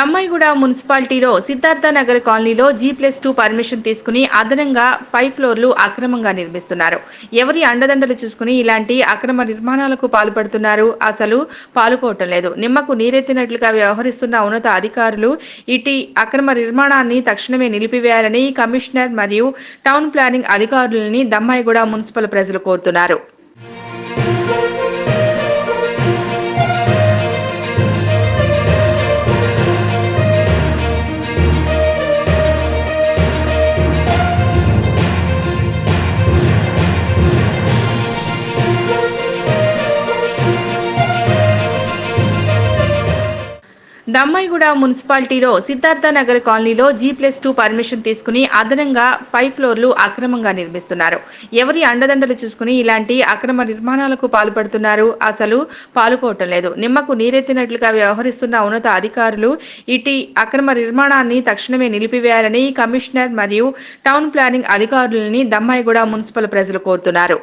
దమ్మాయిగూడ మున్సిపాలిటీలో సిద్ధార్థ నగర్ కాలనీలో G+2 permission తీసుకుని అదనంగా 5 ఫ్లోర్లు అక్రమంగా నిర్మిస్తున్నారు. ఎవరి అండదండలు చూసుకుని ఇలాంటి అక్రమ నిర్మాణాలకు పాల్పడుతున్నారు. అసలు పాలుపోవటం లేదు. నిమ్మకు నీరెత్తినట్లుగా వ్యవహరిస్తున్న ఉన్నత అధికారులు ఇటీ అక్రమ నిర్మాణాన్ని తక్షణమే నిలిపివేయాలని కమిషనర్ మరియు టౌన్ ప్లానింగ్ అధికారులని దమ్మాయిగూడ మున్సిపల్ ప్రజలు కోరుతున్నారు. దమ్మాయిగూడ మున్సిపాలిటీలో సిద్ధార్థ నగర్ కాలనీలో G+2 పర్మిషన్ తీసుకుని అదనంగా 5 ఫ్లోర్లు అక్రమంగా నిర్మిస్తున్నారు. ఎవరి అండదండలు చూసుకుని ఇలాంటి అక్రమ నిర్మాణాలకు పాల్పడుతున్నారు. అసలు పాలుపోవటం లేదు. నిమ్మకు నీరెత్తినట్లుగా వ్యవహరిస్తున్న ఉన్నత అధికారులు ఇటీ అక్రమ నిర్మాణాన్ని తక్షణమే నిలిపివేయాలని కమిషనర్ మరియు టౌన్ ప్లానింగ్ అధికారులని దమ్మాయిగూడ మున్సిపల్ ప్రజలు కోరుతున్నారు.